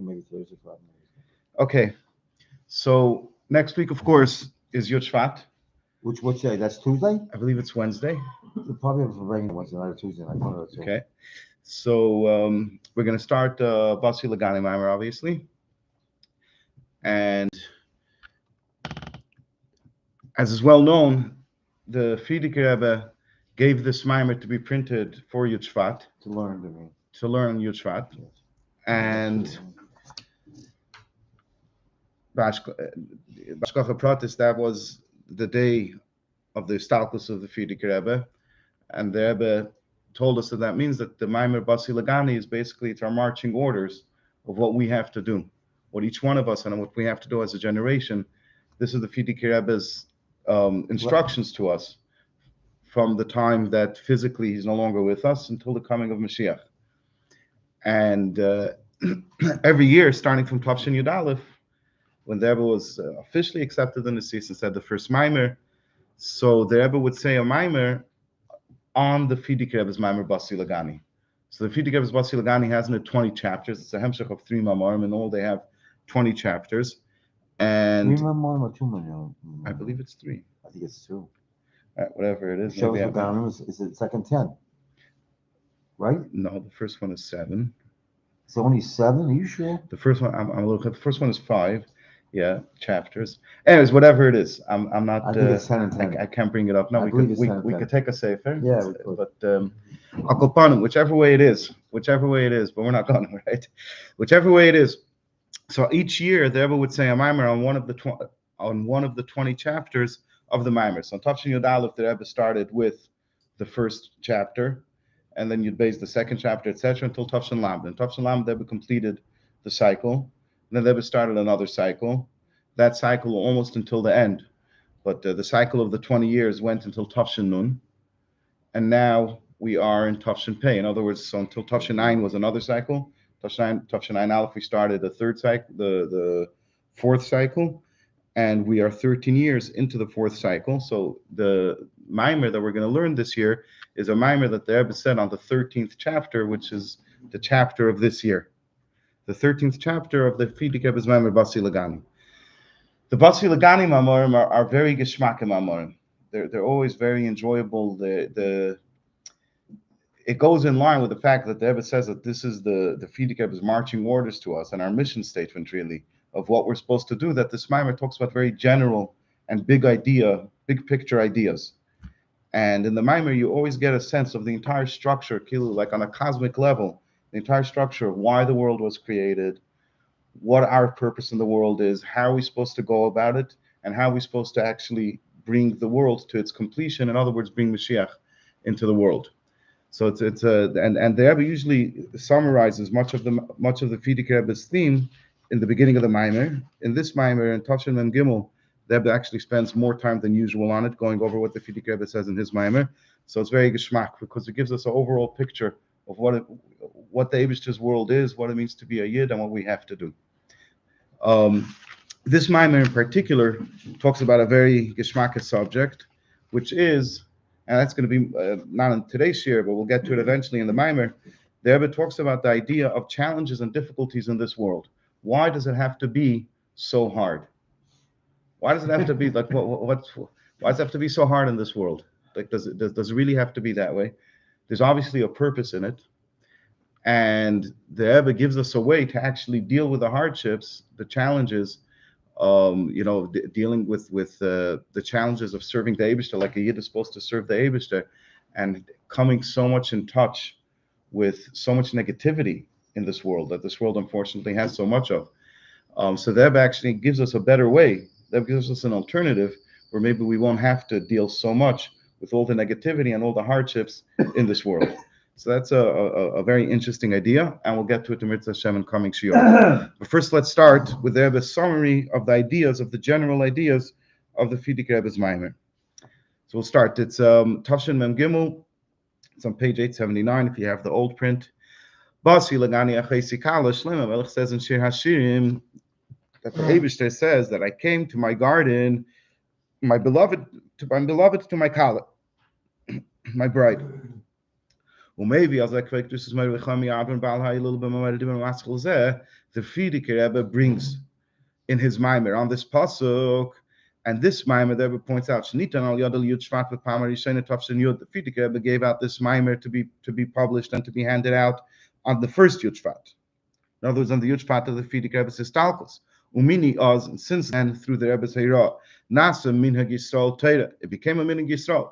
maybe Thursday, Friday. Okay, so next week, of course, is Yud Shvat. Which day? That's Tuesday? I believe it's Wednesday. We'll probably have a regular Wednesday night or Tuesday night, one of the two. Okay, so we're going to start Basi Lagani Maimer, obviously. And as is well known, the Frierdiker Rebbe gave this Maimer to be printed for Yud Shvat, To learn, I mean. to learn Yud Shvat. Yes. And Bashkocha Pratis, that was the day of the Stalkus of the Frierdiker Rebbe. And the Rebbe told us that that means that the Maimer Basi Lagani is basically, it's our marching orders of what we have to do, what each one of us and what we have to do as a generation. This is the Frierdiker Rebbe's instructions to us from the time that physically he's no longer with us until the coming of Mashiach. And every year, starting from Tavshin Yud Aleph, when the Rebbe was officially accepted in the Sis and said the first Maimer, so the Rebbe would say a Maimer on the Frierdiker Rebbe's Maimer Basi Lagani. So the Frierdiker Rebbe's Basi Lagani has in it 20 chapters. It's a hemshech of 3 Mamarim, and all they have 20 chapters. And 3 Mamarim or 2 Mamarim? I believe it's 3. I think it's 2. Whatever it is. Shows Laganim is the second 10, right? No, the first one is 7. It's only 7. Are you sure? The first one, I'm a little. The first one is 5. Yeah, chapters. Anyways, whatever it is, I'm not. I think it's 10 and 10. I can't bring it up. No, I we believe could it's we, 10 and we 10. could take a safer. Yeah, we could. But Akopanim, whichever way it is, but we're not going, right? Whichever way it is. So each year the Rebbe would say a Maimer on one of the 20 chapters of the Maimer. So on Tavshin Yud Aleph, the Rebbe started with the first chapter, and then you'd base the second chapter, etc., until Tavshin Lamed. And Tavshin Lamed, the Rebbe completed the cycle. And then the Rebbe started another cycle. That cycle almost until the end. But the cycle of the 20 years went until Tavshin Nun. And now we are in Tavshin Pei. In other words, so until Tavshin 9 was another cycle. Tavshin 9 Aleph, we started the third cycle, the fourth cycle. And we are 13 years into the fourth cycle. So the Maimer that we're going to learn this year is a Maimer that the Rebbe said on the 13th chapter, which is the chapter of this year. The 13th chapter of the Frierdiker Rebbe's Maimer Basi Lagani. The Basi Lagani Mamorim are very geschmack Mamorim. They're always very enjoyable. It goes in line with the fact that the Rebbe says that this is the Frierdiker Rebbe's marching orders to us and our mission statement, really, of what we're supposed to do. That this Maimer talks about very general and big picture ideas. And in the Maimer, you always get a sense of the entire structure, like on a cosmic level, the entire structure of why the world was created, what our purpose in the world is, how are we supposed to go about it, and how are we supposed to actually bring the world to its completion. In other words, bring Mashiach into the world. So and the Rebbe usually summarizes much of the Frierdiker Rebbe's theme in the beginning of the Maimer. In this Maimer, in Tavshin Mem Gimmel, the Rebbe actually spends more time than usual on it, going over what the Frierdiker Rebbe says in his Maimer. So it's very geschmack because it gives us an overall picture of what the Eibishter's world is, what it means to be a Yid, and what we have to do. This Maimer in particular talks about a very geschmack subject, which is, and that's going to be not in today's year, but we'll get to it eventually in the Maimer. The Rebbe talks about the idea of challenges and difficulties in this world. Why does it have to be so hard? Why does it have to be like why does it have to be so hard in this world? Like, does it really have to be that way? There's obviously a purpose in it, and the Rebbe gives us a way to actually deal with the hardships, the challenges, dealing with the challenges of serving the Eibishter, like a Yid is supposed to serve the Eibishter, and coming so much in touch with so much negativity in this world that this world unfortunately has so much of. So that actually gives us a better way. That gives us an alternative where maybe we won't have to deal so much with all the negativity and all the hardships in this world. So that's a very interesting idea, and we'll get to it in Mitzvah Hashem in coming shiur. But first, let's start with the summary of the general ideas of the Frierdiker Rebbe's Maimer. So we'll start. It's Tavshin Mem Gimmel. It's on page 879 if you have the old print. Basi Lagani Achesi Kala Shlema Melech says in Shir Hashirim that the Eibishter says that I came to my garden, my beloved to my Kala, my bride. Maybe as I correct this is my Rechami Abin Baal Hai a little bit more different Maskell Zeh, the Frierdiker Rebbe brings in his Maimer on this pasuk, and this Maimer the Rebbe points out Shnitan al Yadal Yud Shvat with Pamar Yishena Tavshin Yud. The Frierdiker Rebbe gave out this Maimer to be published and to be handed out on the first Yud Shvat. In other words, on the Yud Shvat of the Frierdiker Rebbe says Talkos. Umini Oz, and since then through the Rebbe's Heira, Nasa Minhag Yisrael Teira, it became a Minhag Yisrael.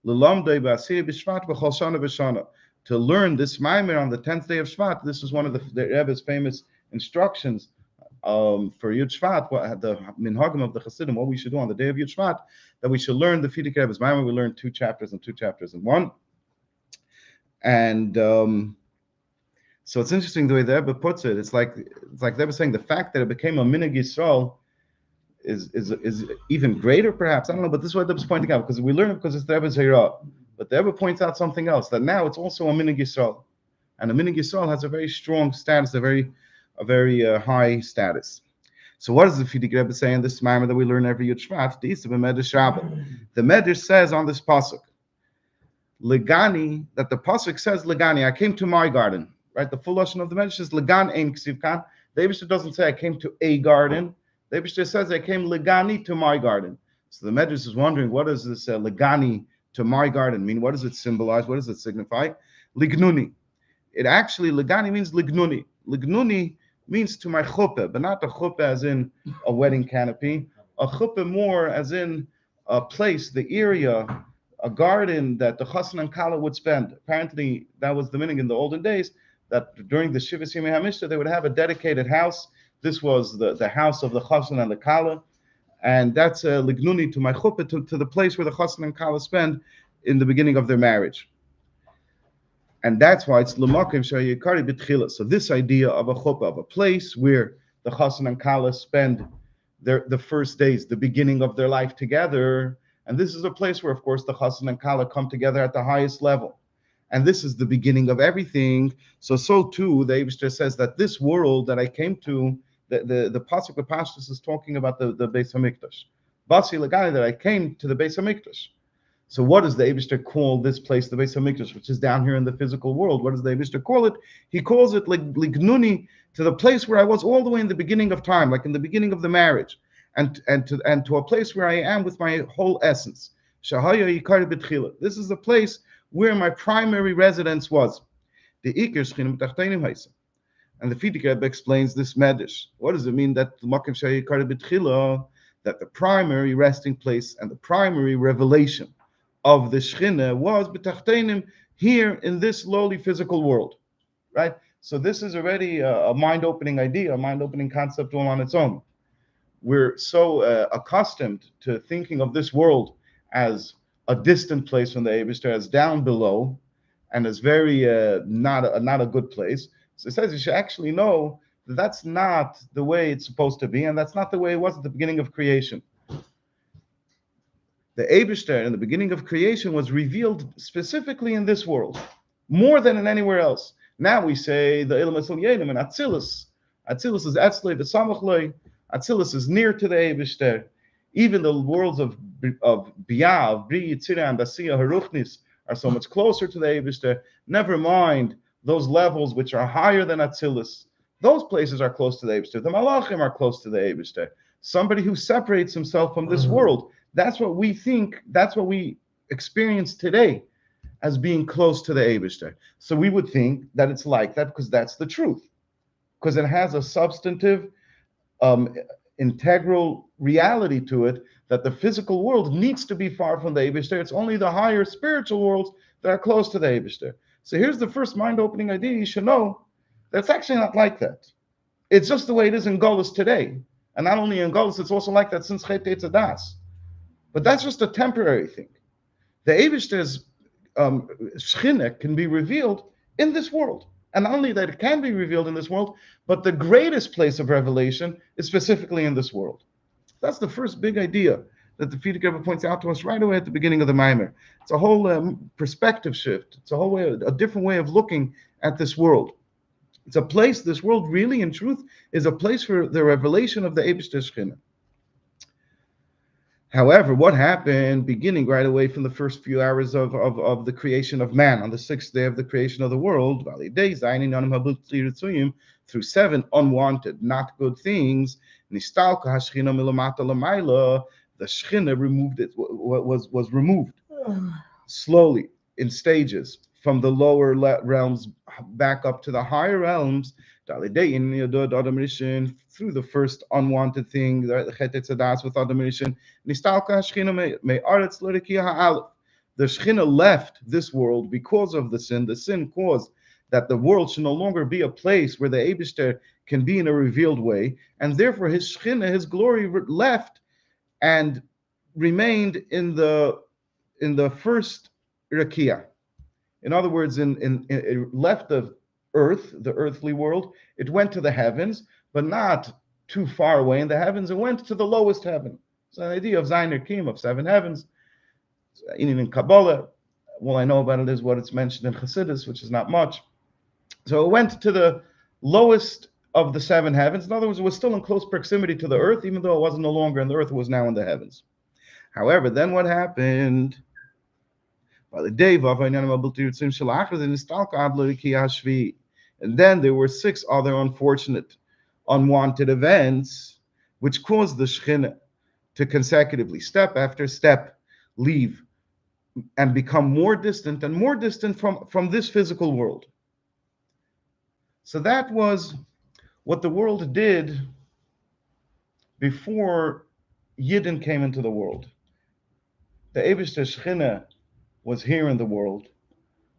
L'lamdei b'asir b'shvat v'chol shana b'shana. To learn this Maimer on the 10th day of Shvat, this is one of the Rebbe's famous instructions for Yud Shvat, the minhagim of the Chassidim, what we should do on the day of Yud Shvat, that we should learn the Frierdiker Rebbe's Maimer. We learn 2 chapters and 2 chapters in one. And so it's interesting the way the Rebbe puts it. It's like the Rebbe saying the fact that it became a Minhag Yisrael is even greater, perhaps. I don't know, but this is what the Rebbe is pointing out, because we learn it because it's the Rebbe's Heira. But the Rebbe points out something else, that now it's also a Minhag Yisrael. And a Minhag Yisrael has a very strong status, a very high status. So what does the Frierdiker Rebbe say in this Maimer that we learn every Yud Shvat? The Medrash says on this pasuk, Legani, that the pasuk says Legani, I came to my garden. Right? The full lashon of the Medrash is Legan ein ksivkan. The Eibishter doesn't say I came to a garden. The Eibishter says I came Legani to my garden. So the Medrash is wondering, what does this Legani to my garden mean? What does it symbolize? What does it signify? Lignuni. It actually, Legani means Lignuni. Lignuni means to my chuppah, but not a chuppah as in a wedding canopy. A chuppah more as in a place, the area, a garden that the chassan and kala would spend. Apparently, that was the meaning in the olden days, that during the Shivas Yemei HaMishta, they would have a dedicated house. This was the house of the chassan and the kala. And that's a lignuni to my chuppah, to the place where the chassan and kala spend in the beginning of their marriage. And that's why it's l'makim shayikari b'tchila. So this idea of a chuppah, of a place where the chassan and kala spend the first days, the beginning of their life together. And this is a place where, of course, the chassan and kala come together at the highest level. And this is the beginning of everything. So too, the Eibishter says that this world that I came to, the pasuk of Pashtus is talking about the Beis Hamikdash. Basi Legani, that I came to the Beis Hamikdash. So what does the Eibishter call this place, the Beis Hamikdash, which is down here in the physical world? What does the Eibishter call it? He calls it Lignuni, to the place where I was all the way in the beginning of time, like in the beginning of the marriage, and to a place where I am with my whole essence. Shahaya Yikari B'tchila. This is the place where my primary residence was. The Iker Shchinim B'tachtenim Haisa. And the Frierdiker Rebbe explains this medrash. What does it mean that the Makim Shayikari B'tchila, that the primary resting place and the primary revelation of the Shechina was B'tachtenim, here in this lowly physical world, right? So this is already a mind-opening idea, a mind-opening concept all on its own. We're so accustomed to thinking of this world as a distant place from the Eibishter, as down below, and as very not a good place. So it says you should actually know that that's not the way it's supposed to be, and that's not the way it was at the beginning of creation. The Eibishter in the beginning of creation was revealed specifically in this world, more than in anywhere else. Now we say the Ilam Etzil Yenim and Atzilus. Atzilus is Etzlei v'Samachlei. Atzilus is near to the Eibishter. Even the worlds of Biyah, of Bri, Yitzira, and Asiya, Haruchnis are so much closer to the Eibishter. Never mind those levels which are higher than Atzilus. Those places are close to the Eibishter. The Malachim are close to the Eibishter. Somebody who separates himself from this world. That's what we think, that's what we experience today as being close to the Eibishter. So we would think that it's like that because that's the truth. Because it has a substantive, integral reality to it that the physical world needs to be far from the Eibishter. It's only the higher spiritual worlds that are close to the Eibishter. So here's the first mind-opening idea. You should know that it's actually not like that. It's just the way it is in Golus today. And not only in Golus, it's also like that since Chet Eitzadas. But that's just a temporary thing. The Eibishter's Shechina can be revealed in this world. And not only that it can be revealed in this world, but the greatest place of revelation is specifically in this world. That's the first big idea that the Frierdiker Rebbe points out to us right away at the beginning of the Maimer. It's a whole perspective shift. It's a whole way, a different way of looking at this world. It's a place, this world really, in truth, is a place for the revelation of the Eibishter Shechina. However, what happened beginning right away from the first few hours of the creation of man on the sixth day of the creation of the world, through seven unwanted, not good things, the Shechina removed it, was removed slowly in stages from the lower realms back up to the higher realms through the first unwanted thing, the with Adam the Shechina left this world because of the sin. The sin caused that the world should no longer be a place where the Eibishter can be in a revealed way, and therefore his Shechina, his glory, left and remained in the first Rakia. In other words, it left the earth, the earthly world. It went to the heavens, but not too far away in the heavens. It went to the lowest heaven. So the idea of Zayin Kim, of seven heavens, in Kabbalah, all I know about it is what it's mentioned in Chassidus, which is not much. So it went to the lowest of the seven heavens. In other words, it was still in close proximity to the earth, even though it wasn't no longer in the earth, it was now in the heavens. However, then what happened? And then there were six other unfortunate, unwanted events which caused the Shechina to consecutively, step after step, leave and become more distant and more distant from this physical world. So that was what the world did before Yidden came into the world. The Eibishter Shechina was here in the world.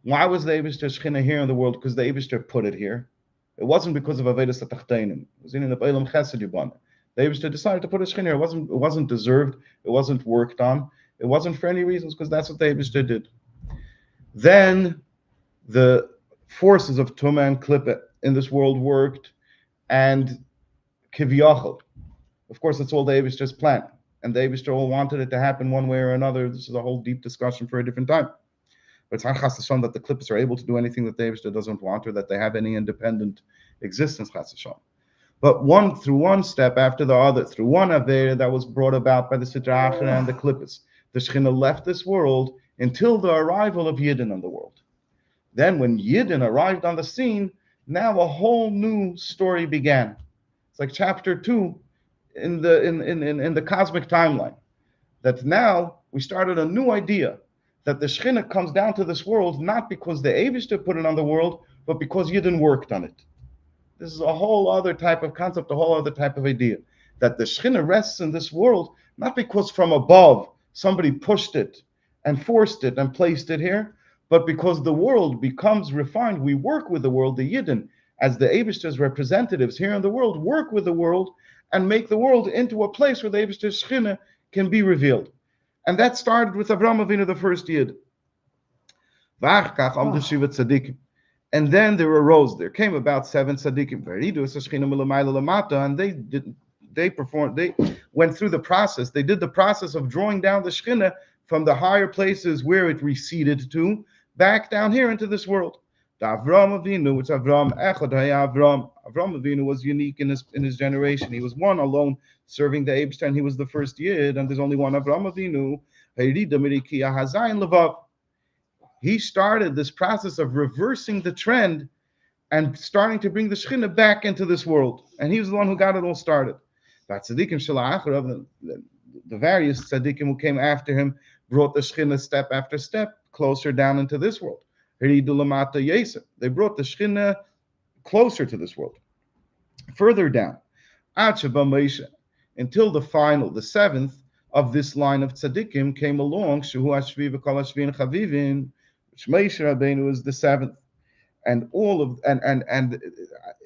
Why was the Eibishter Shechina here in the world? Because the Eibishter put it here. It wasn't because of Avedas HaTachtenim. It was in the Beilam Chesed Yibana. The Eibishter decided to put a Shechina here. It wasn't deserved. It wasn't worked on. It wasn't for any reasons, because that's what the Eibishter did. Then the forces of Tumah and Klippah in this world worked, and Kiviyachal. Of course, it's all the Eibishter's plan. And the Eibishter all wanted it to happen one way or another. This is a whole deep discussion for a different time. But it's not chas v'shalom that the Klippos are able to do anything that the Eibishter doesn't want, or that they have any independent existence, chas v'shalom. But through one step after the other, through one Aveira that was brought about by the Sitra Achra and the Klippos, the Shechina left this world until the arrival of Yidden in the world. Then when Yidden arrived on the scene, now a whole new story began. It's like chapter 2 in the cosmic timeline. That now we started a new idea, that the Shechina comes down to this world not because the Eibishter put it on the world, but because Yidden worked on it. This is a whole other type of concept, a whole other type of idea. That the Shechina rests in this world not because from above somebody pushed it and forced it and placed it here, but because the world becomes refined. We work with the world, the Yidden, as the Eibishter's representatives here in the world, work with the world and make the world into a place where the Eibishter's Shechina can be revealed. And that started with Avraham Avinu, the first Yid. And then there came about 7 tzaddikim, and they went through the process. They did the process of drawing down the Shechina from the higher places where it receded to, back down here into this world. The Avraham Avinu, which Avraham Avinu was unique in his generation. He was one alone serving the Eibishter, and he was the first Yid, and there's only one Avraham Avinu. He started this process of reversing the trend and starting to bring the Shechina back into this world. And he was the one who got it all started. The various tzaddikim who came after him brought the Shechina step after step closer down into this world. They brought the Shechina closer to this world, further down, until the final, the 7th of this line of tzaddikim came along, which Moshe Rabbeinu is the 7th, and all of and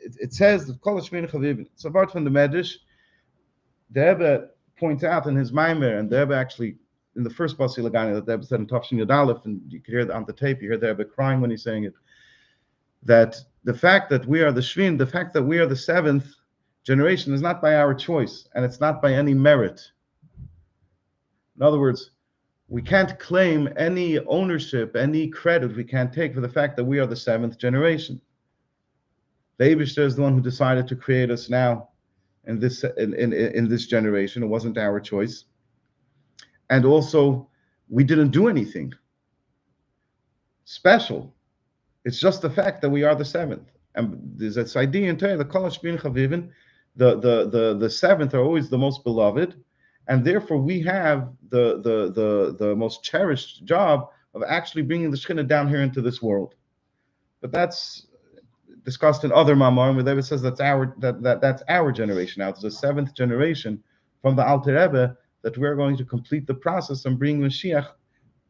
it says that Kol Hashvin Chavivin. It's a word from the Medrash. The Rebbe points out in his Maimer, and the Rebbe actually in the first Basi Lagani that the Rebbe said in Tafshin Yud Aleph, and you could hear that on the tape. You hear the Rebbe crying when he's saying it. That the fact that we are the Shvin, the fact that we are the 7th generation, is not by our choice, and it's not by any merit. In other words, we can't claim any ownership, any credit we can't take for the fact that we are the 7th generation. The Eibishter is the one who decided to create us now in this generation. It wasn't our choice. and also we didn't do anything special. It's just the fact that we are the seventh. And there's this idea in Torah, the Kalash bin Chavivin, the seventh are always the most beloved, and therefore we have the most cherished job of actually bringing the Shekhinah down here into this world. But that's discussed in other Mamarim, where David says that's our generation now. It's the seventh generation from the Alter Rebbe that we're going to complete the process and bring Mashiach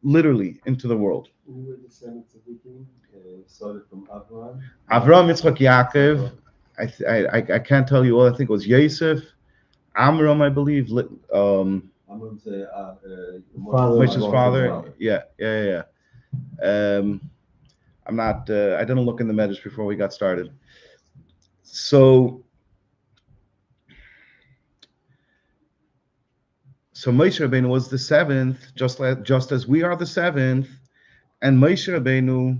literally into the world. Who were the seven tzaddikim? Started from Avraham. Avraham, Yitzchak, Yaakov. I can't tell you all. I think it was Yosef, Amram, I believe. Amram's Moshe's father. Yeah. I'm not. I didn't look in the Medrash before we got started. So Moshe Rabbeinu was the seventh, just as we are the seventh, and Moshe Rabbeinu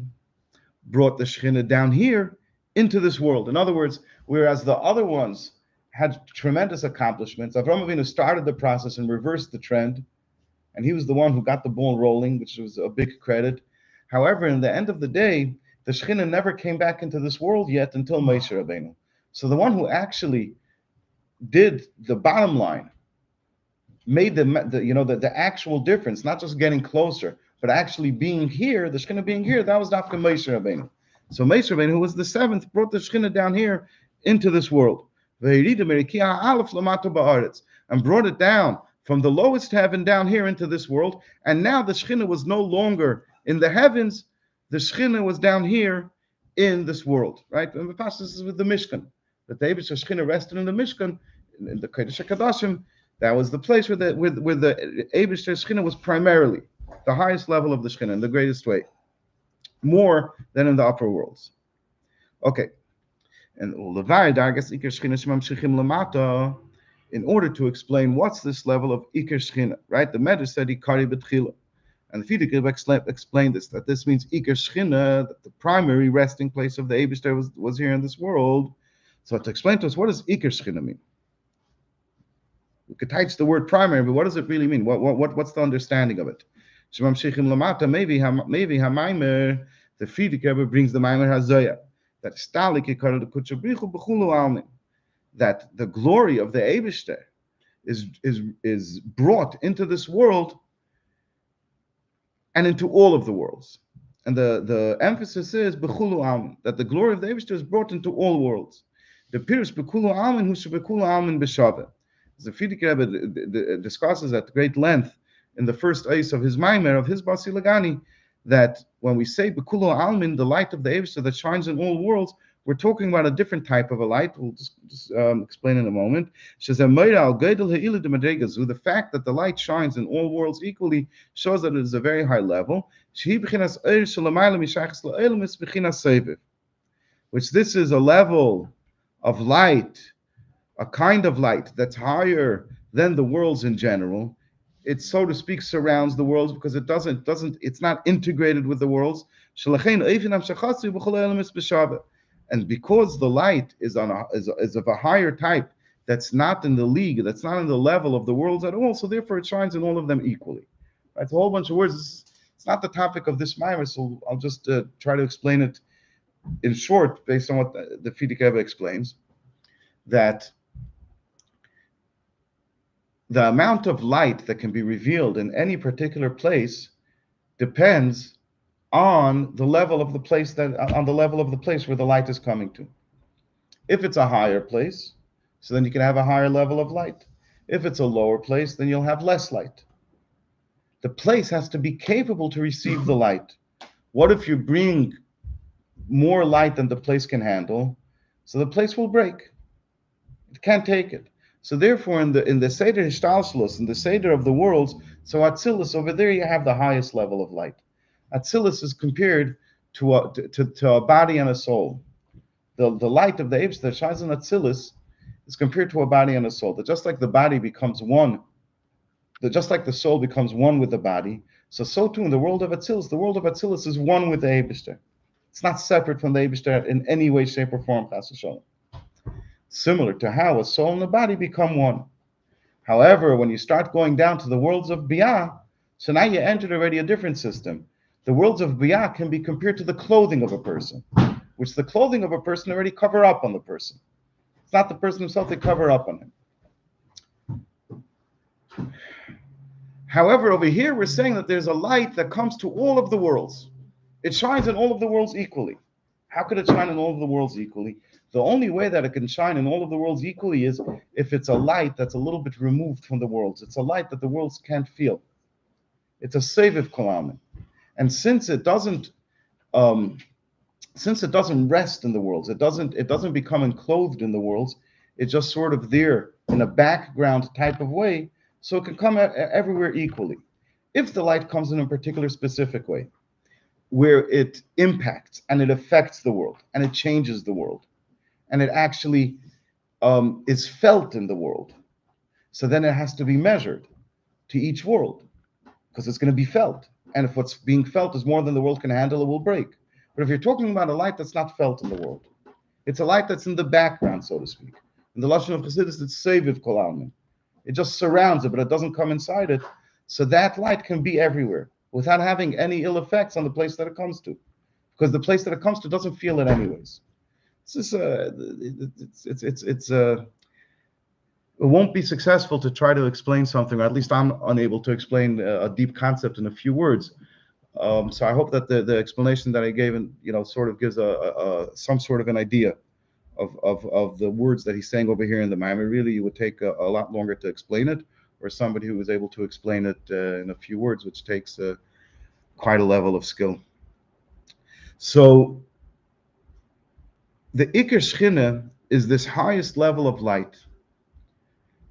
brought the Shekhinah down here into this world. In other words, whereas the other ones had tremendous accomplishments, Avraham Avinu started the process and reversed the trend, and he was the one who got the ball rolling, which was a big credit. However, in the end of the day, the Shekhinah never came back into this world yet until Moshe Rabbeinu. So the one who actually did the bottom line, made the actual difference, not just getting closer, but actually being here, the Shekhinah being here, that was Dafka Moshe Rabbeinu. So Moshe Rabbeinu, who was the seventh, brought the Shekhinah down here into this world. And brought it down from the lowest heaven down here into this world. And now the Shekhinah was no longer in the heavens, the Shekhinah was down here in this world, right? And the passage is with the Mishkan. The David Shekhinah rested in the Mishkan, in the Kodesh HaKadoshim. That was the place where the Eibush Shekhinah was primarily the highest level of the Shekhinah in the greatest way, more than in the upper worlds. Okay, and in order to explain what's this level of Iker Shekhinah, right? The Medrash said Ikari B'tchila, and the Fidik explained this, that this means Iker Shekhinah, that the primary resting place of the Eibush was here in this world. So to explain to us, what does Iker Shekhinah mean? We could touch the word primary, but what does it really mean? What's the understanding of it? Maybe Hamaimer, the Frierdiker Rebbe brings the Maimer Hazoya, that that the glory of the Eibishter is brought into this world and into all of the worlds. And the emphasis is Bechulu Almin, that the glory of the Eibishter is brought into all worlds. The Pirush Bechulu Almin, who should Bechulu Almin B'Shaveh. The Frierdiker Rebbe discusses at great length in the first ice of his Maimer, of his Basi Lagani, that when we say Bekulo Almin, the light of the Eivshter that shines in all worlds, we're talking about a different type of a light. We'll just explain in a moment. The fact that the light shines in all worlds equally shows that it is a very high level. Which this is a level of light, a kind of light that's higher than the worlds in general. It, so to speak, surrounds the worlds because it's not integrated with the worlds. And because the light is of a higher type, that's not in the league, that's not in the level of the worlds at all, so therefore it shines in all of them equally. Right? It's a whole bunch of words. It's not the topic of this Maimer, so I'll just try to explain it in short, based on what the Frierdiker Rebbe explains, that the amount of light that can be revealed in any particular place depends on the level of the place where the light is coming to. If it's a higher place, so then you can have a higher level of light. If it's a lower place, then you'll have less light. The place has to be capable to receive the light. What if you bring more light than the place can handle? So the place will break. It can't take it. So therefore, in the Seder Hishtalshelus, in the Seder of the worlds, so Atzilus, over there you have the highest level of light. Atzilus is compared to a body and a soul. The light of the Eibush that shines in Atzilus is compared to a body and a soul. That just like the body becomes one, that just like the soul becomes one with the body, so too in the world of Atzilus is one with the Eibush. It's not separate from the Eibush in any way, shape, or form, Chas v'sholom. Similar to how a soul and a body become one. However, when you start going down to the worlds of Biyah, so now you entered already a different system. The worlds of Biyah can be compared to the clothing of a person, which the clothing of a person already cover up on the person. It's not the person himself, they cover up on him. However, over here, we're saying that there's a light that comes to all of the worlds. It shines in all of the worlds equally. How could it shine in all of the worlds equally? The only way that it can shine in all of the worlds equally is if it's a light that's a little bit removed from the worlds. It's a light that the worlds can't feel. It's a seviv kolamin. And since it doesn't rest in the worlds, it doesn't become enclosed in the worlds, it's just sort of there in a background type of way, so it can come everywhere equally. If the light comes in a particular specific way, where it impacts and it affects the world and it changes the world, and it actually is felt in the world, so then it has to be measured to each world, because it's going to be felt. And if what's being felt is more than the world can handle, it will break. But if you're talking about a light that's not felt in the world, it's a light that's in the background, so to speak. In the Lashon of Chassidus, it's seviv kol almin. It just surrounds it, but it doesn't come inside it. So that light can be everywhere without having any ill effects on the place that it comes to, because the place that it comes to doesn't feel it anyways. It won't be successful to try to explain something, or at least I'm unable to explain a deep concept in a few words. So I hope that the explanation that I gave, sort of gives some sort of an idea of the words that he's saying over here in the Maimer. Really, it would take a lot longer to explain it, or somebody who was able to explain it in a few words, which takes quite a level of skill. So the Iker Shchina is this highest level of light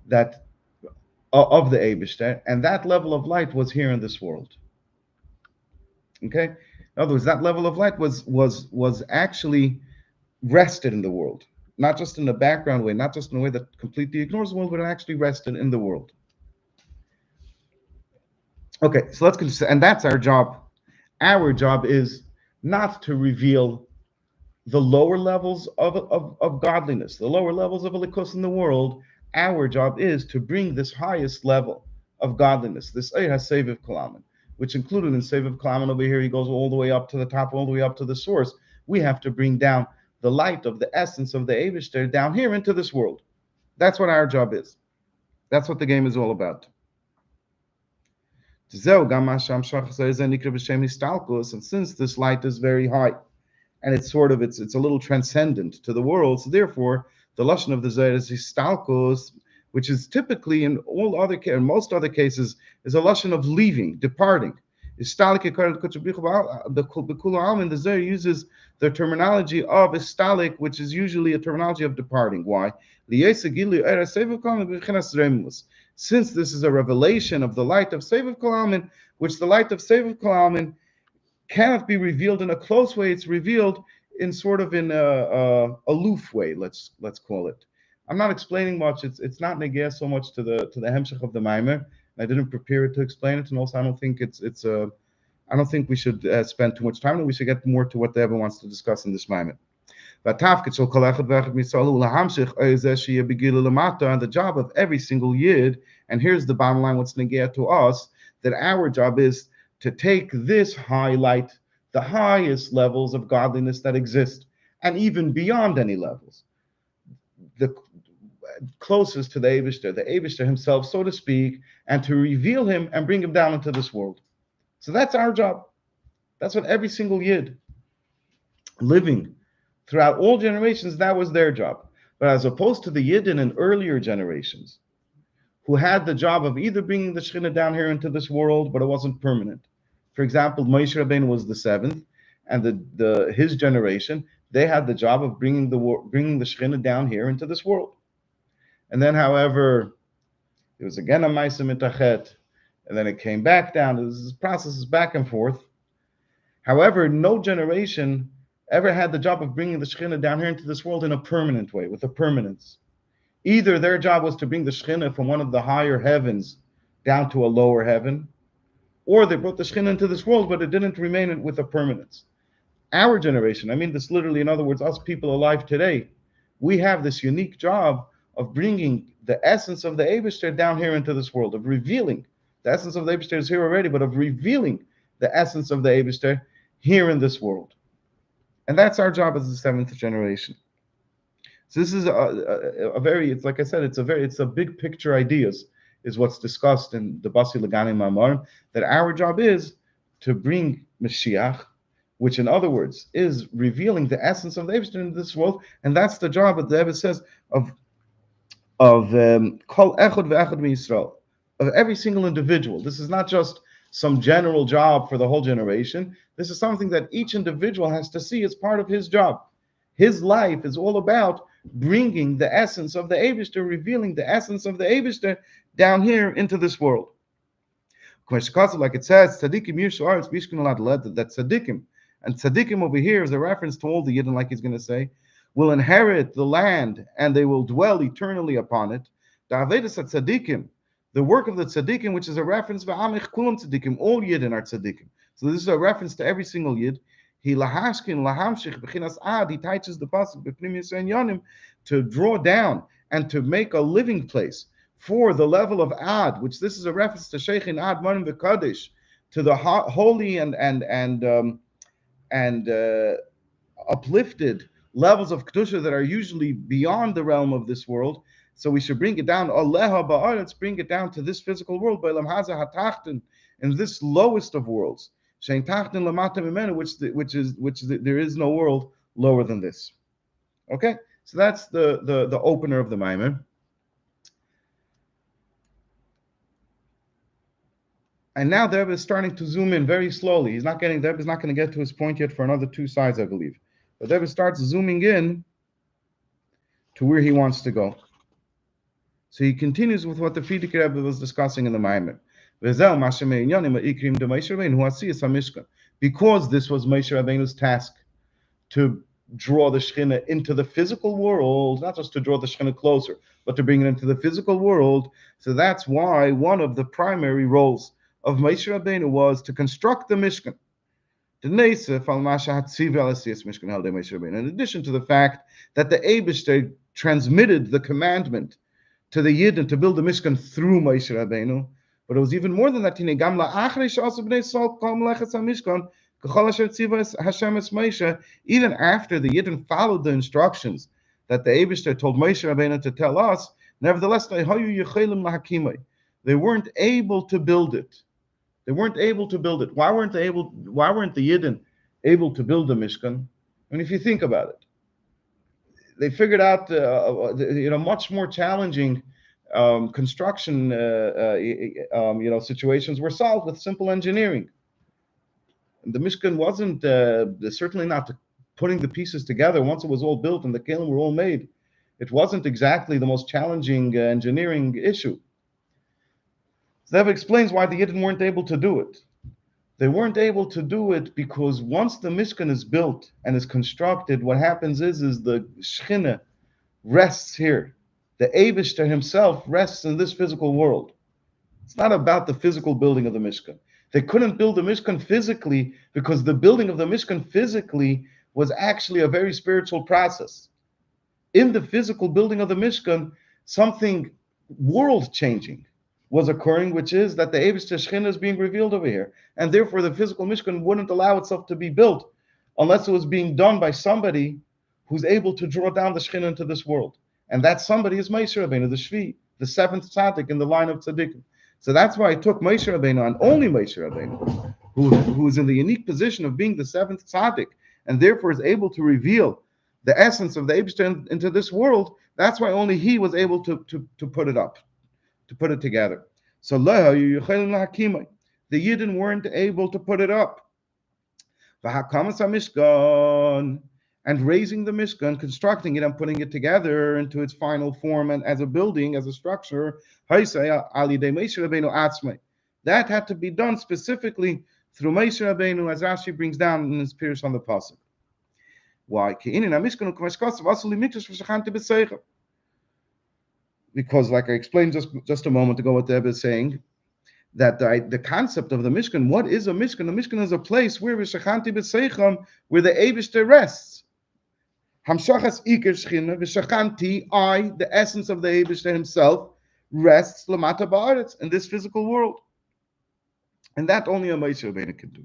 that of the Eibishter, and that level of light was here in this world. Okay, in other words, that level of light was actually rested in the world, not just in the background way, not just in a way that completely ignores the world, but it actually rested in the world. Okay, so let's consider, and that's our job. Our job is not to reveal the lower levels of godliness, the lower levels of elikus in the world. Our job is to bring this highest level of godliness, this Eir HaSeviv Kolamin, which included in Seviv Kolamin over here, he goes all the way up to the top, all the way up to the source. We have to bring down the light of the essence of the Eibishter down here into this world. That's what our job is. That's what the game is all about. And since this light is very high, and it's a little transcendent to the world, so therefore the lashon of the Zohar is histalkos, which is typically in most other cases is a lashon of leaving, departing. The Zohar uses the terminology of istalik, which is usually a terminology of departing. Why? Since this is a revelation of the light of Seviv Kol Almin, which the light of Seviv Kol Almin cannot be revealed in a close way. It's revealed in sort of in a aloof way. Let's call it. I'm not explaining much. It's not negeh so much to the hemshech of the Maimer. I didn't prepare it to explain it, and also I don't think I don't think we should spend too much time on it. We should get more to what the Rebbe wants to discuss in this Maimer. And the job of every single yid, and here's the bottom line, what's negeh to us, that our job is to take this highlight, the highest levels of godliness that exist, and even beyond any levels, the closest to the Eibishter himself, so to speak, and to reveal him and bring him down into this world. So that's our job. That's what every single yid living throughout all generations, that was their job. But as opposed to the yidden in earlier generations, who had the job of either bringing the Shekhinah down here into this world, but it wasn't permanent. For example, Moshe Rabbeinu was the seventh, and his generation, they had the job of bringing the Shekhinah down here into this world. And then, however, it was again a Maisa Mitachet, and then it came back down. This process is back and forth. However, no generation ever had the job of bringing the Shekhinah down here into this world in a permanent way, with a permanence. Either their job was to bring the Shekhinah from one of the higher heavens down to a lower heaven, or they brought the Shekhinah into this world, but it didn't remain with a permanence. Our generation, I mean this literally, in other words, us people alive today, we have this unique job of bringing the essence of the Eibishter down here into this world, of revealing. The essence of the Eibishter is here already, but of revealing the essence of the Eibishter here in this world. And that's our job as the seventh generation. So this is a very, it's like I said, it's a big picture ideas is what's discussed in the Basi Legani Mamar, that our job is to bring Mashiach, which in other words is revealing the essence of the Eibishter in this world, and that's the job that the Rebbe says of Kol Echad Ve'echad MiYisrael, of every single individual. This is not just some general job for the whole generation. This is something that each individual has to see as part of his job. His life is all about bringing the essence of the Eibishter, revealing the essence of the Eibishter down here into this world. Like it says, Tzadikim Yishu it's Bishkin that Tzadikim, and Tzadikim over here is a reference to all the Yidden, like he's going to say, will inherit the land and they will dwell eternally upon it. The Avedis Tzadikim, the work of the Tzadikim, which is a reference to Amich Kulam Tzadikim, all Yidden are Tzadikim. So this is a reference to every single Yid. He lahashkin lahamshich b'chinas ad. He teaches the pasuk b'pnimis and yonim to draw down and to make a living place for the level of ad, which this is a reference to sheikhin ad manim v'kadosh, to the holy and uplifted levels of kedusha that are usually beyond the realm of this world. So we should bring it down. Aleha ba'aretz, bring it down to this physical world. B'elam haza hatachten, in this lowest of worlds. Shein tachten lamata mimenu, which there is no world lower than this. Okay, so that's the opener of the Maimer. And now the Rebbe is starting to zoom in very slowly. The Rebbe is not going to get to his point yet for another two sides, I believe. But the Rebbe starts zooming in to where he wants to go. So he continues with what the Frierdiker Rebbe was discussing in the Maimer. Because this was Moshe Rabbeinu's task, to draw the Shekhinah into the physical world, not just to draw the Shekhinah closer, but to bring it into the physical world. So that's why one of the primary roles of Moshe Rabbeinu was to construct the Mishkan. In addition to the fact that the Eibishter transmitted the commandment to the Yidden to build the Mishkan through Moshe Rabbeinu, but it was even more than that. Even after the Yidden followed the instructions that the Eibishter told Moshe Rabbeinu to tell us, nevertheless, they weren't able to build it. They weren't able to build it. Why weren't the Yidden able to build the Mishkan? I mean, if you think about it, they figured out, much more challenging construction, situations were solved with simple engineering. And the Mishkan wasn't certainly not putting the pieces together once it was all built and the kelim were all made. It wasn't exactly the most challenging engineering issue. So that explains why the Yidden weren't able to do it. They weren't able to do it because once the Mishkan is built and is constructed, what happens is the Shekhinah rests here. The Eibishter himself rests in this physical world. It's not about the physical building of the Mishkan. They couldn't build the Mishkan physically because the building of the Mishkan physically was actually a very spiritual process. In the physical building of the Mishkan, something world-changing was occurring, which is that the Eibishter Shekhinah is being revealed over here. And therefore, the physical Mishkan wouldn't allow itself to be built unless it was being done by somebody who's able to draw down the Shekhinah into this world. And that somebody is Moshe Rabbeinu, the Shvi, the seventh tzaddik in the line of tzaddikim. So that's why I took Moshe Rabbeinu, and only Moshe Rabbeinu, who is in the unique position of being the seventh tzaddik, and therefore is able to reveal the essence of the Eibishter into this world. That's why only he was able to put it up, to put it together. So the Yidden weren't able to put it up. And raising the Mishkan, constructing it and putting it together into its final form and as a building, as a structure, that had to be done specifically through Moshe Rabbeinu, as Rashi brings down in his Pirush on the Pasuk. Why? Because, like I explained just a moment ago, what the Rebbe is saying, that the concept of the Mishkan, what is a Mishkan? The Mishkan is a place where the Eibishter rests. Hamshachas Iker Shchina, V'Shachanti, I, the essence of the Eibishter himself, rests Lamata Ba'aretz, in this physical world. And that only a Moshe Rabbeinu can do.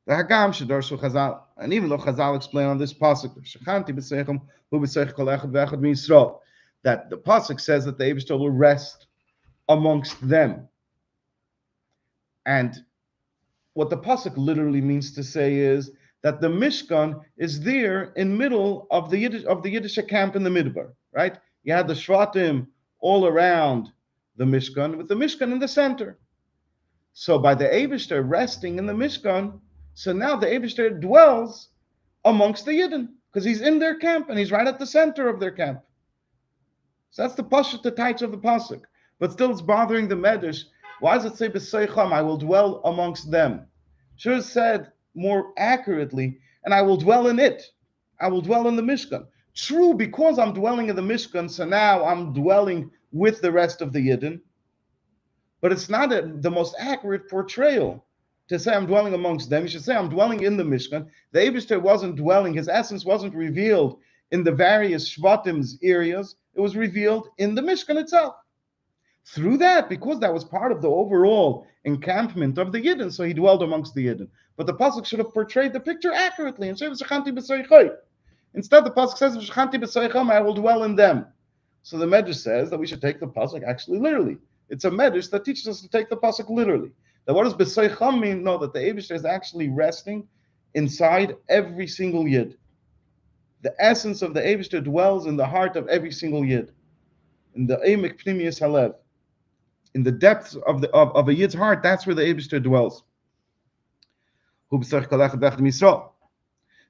The Hagam Shadarshu Chazal, and even though Chazal explain on this pasuk, Shachanti B'Seichem, Hu B'Seich Kol Echad V'Echad Mi'Yisrael, that the pasuk says that the Eibishter will rest amongst them. And what the pasuk literally means to say is that the Mishkan is there in middle of the Yiddish camp in the Midbar, right? You had the Shvatim all around the Mishkan, with the Mishkan in the center. So by the Eibishter resting in the Mishkan, so now the Eibishter dwells amongst the Yidden, because he's in their camp and he's right at the center of their camp. So that's the pasuk, the taich of the pasuk. But still, it's bothering the Medrash. Why does it say b'seicham? I will dwell amongst them. Should have said more accurately, and I will dwell in it. I will dwell in the Mishkan. True, because I'm dwelling in the Mishkan, so now I'm dwelling with the rest of the Yidden. But it's not the most accurate portrayal to say I'm dwelling amongst them. You should say I'm dwelling in the Mishkan. The Eibishter wasn't dwelling, his essence wasn't revealed in the various Shvatim's areas. It was revealed in the Mishkan itself. Through that, because that was part of the overall encampment of the Yidden, so he dwelled amongst the Yidden. But the pasuk should have portrayed the picture accurately and said, instead, the pasuk says, I will dwell in them. So the Medrash says that we should take the pasuk actually literally. It's a Medrash that teaches us to take the pasuk literally. That what does b'seicham mean? No, that the Eibishter is actually resting inside every single Yid. The essence of the Eibishter dwells in the heart of every single Yid, in the Eimek Pnimiyus Halev. In the depths of a Yid's heart, that's where the Eibishter dwells.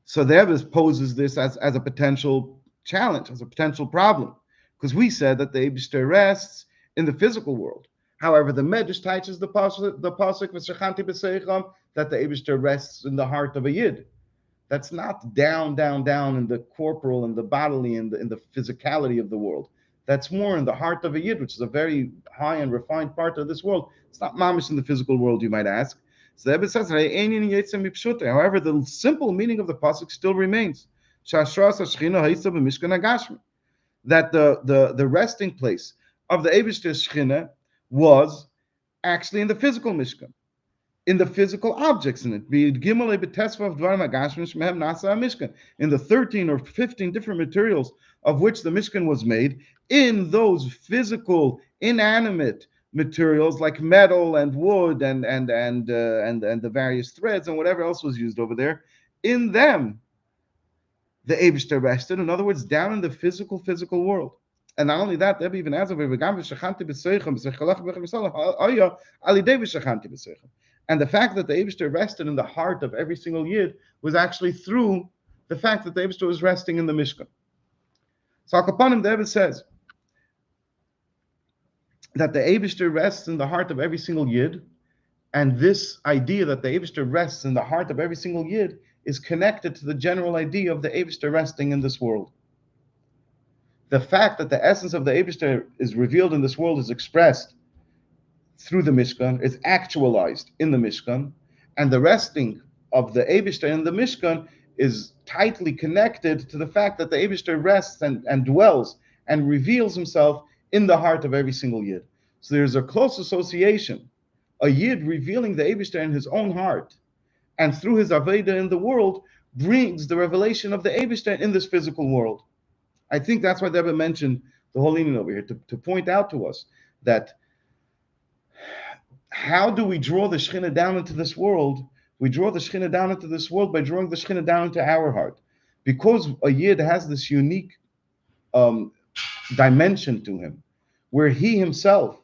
So the Rebbe poses this as a potential challenge, as a potential problem, because we said that the Eibishter rests in the physical world. However, the Medrash teaches the pasuk v'shachanti b'seicham that the Eibishter rests in the heart of a Yid. That's not down in the corporal and the bodily and in the physicality of the world. That's more in the heart of a Yid, which is a very high and refined part of this world. It's not mamish in the physical world, you might ask. So the Rebbe says, however, the simple meaning of the pasuk still remains. That the resting place of the Eibishter's Shechina was actually in the physical Mishkan, in the physical objects in it. In the 13 or 15 different materials of which the Mishkan was made, in those physical, inanimate materials like metal and wood and the various threads and whatever else was used over there, in them the Eibishter rested. In other words, down in the physical world. And not only that, the Rebbe even adds over and the fact that the Eibishter rested in the heart of every single Yid was actually through the fact that the Eibishter was resting in the Mishkan. So Akapanim, the Rebbe says that the Eibishter rests in the heart of every single Yid, and this idea that the Eibishter rests in the heart of every single Yid is connected to the general idea of the Eibishter resting in this world. The fact that the essence of the Eibishter is revealed in this world is expressed through the Mishkan, is actualized in the Mishkan, and the resting of the Eibishter in the Mishkan is tightly connected to the fact that the Eibishter rests and dwells and reveals himself in the heart of every single Yid. So there's a close association, a Yid revealing the Eibishter in his own heart, and through his Aveda in the world, brings the revelation of the Eibishter in this physical world. I think that's why the Rebbe mentioned the whole meaning over here, to point out to us that how do we draw the Shechina down into this world? We draw the Shechina down into this world by drawing the Shechina down into our heart. Because a Yid has this unique dimension to him, where he himself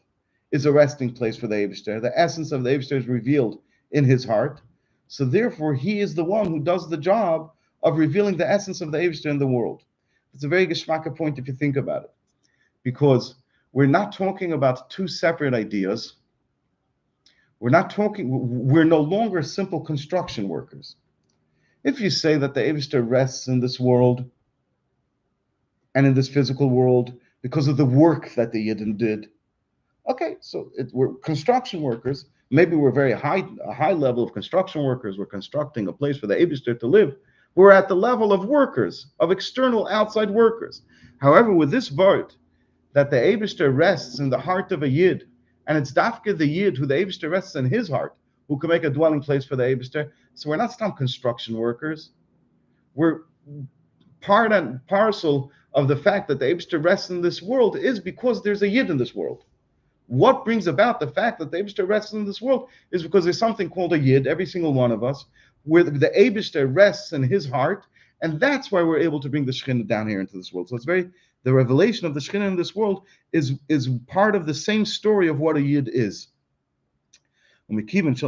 is a resting place for the Eibishter. The essence of the Eibishter is revealed in his heart. So therefore, he is the one who does the job of revealing the essence of the Eibishter in the world. It's a very geschmacka point if you think about it, because we're not talking about two separate ideas. We're no longer simple construction workers. If you say that the Eibishter rests in this world and in this physical world because of the work that the Yidden did, okay, so we're construction workers. Maybe we're a high level of construction workers. We're constructing a place for the Eibishter to live. We're at the level of workers, of external outside workers. However, with this word, that the Eibishter rests in the heart of a Yid, and it's Dafka the Yid who the Eibishter rests in his heart, who can make a dwelling place for the Eibishter. So we're not some construction workers. We're part and parcel of the fact that the Eibishter rests in this world is because there's a Yid in this world. What brings about the fact that the Eibishter rests in this world is because there's something called a Yid, every single one of us, where the Eibishter rests in his heart, and that's why we're able to bring the Shekhinah down here into this world. So it's the revelation of the Shekhinah in this world is part of the same story of what a Yid is. And since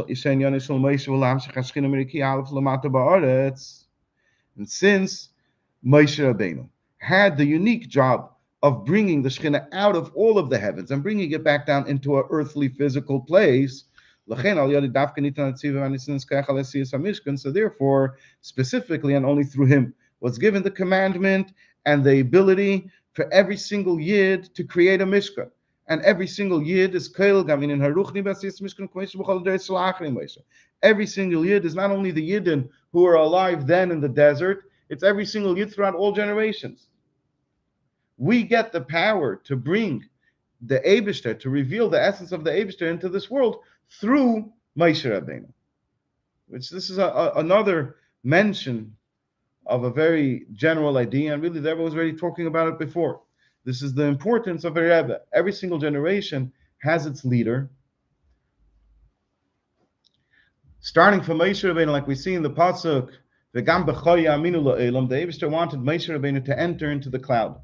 Moshe Rabbeinu had the unique job of bringing the Shekhinah out of all of the heavens and bringing it back down into an earthly physical place, so therefore, specifically and only through him, was given the commandment and the ability for every single Yid to create a Mishkan. And every single Yid is Kail Gamin in Haruchni Basis Mishkan Kmesh B'chol Derech Shalachri Moshe. Every single Yid is not only the Yidden who are alive then in the desert, it's every single Yid throughout all generations. We get the power to bring the Eibishter, to reveal the essence of the Eibishter into this world through Moshe Rabbeinu. Which this is another mention of a very general idea, and really the Rebbe was already talking about it before. This is the importance of a Rebbe. Every single generation has its leader. Starting from Moshe Rabbeinu, like we see in the Pasuk, V'gam b'choy ya'aminu la'elam, the Eibishter wanted Moshe Rabbeinu to enter into the cloud.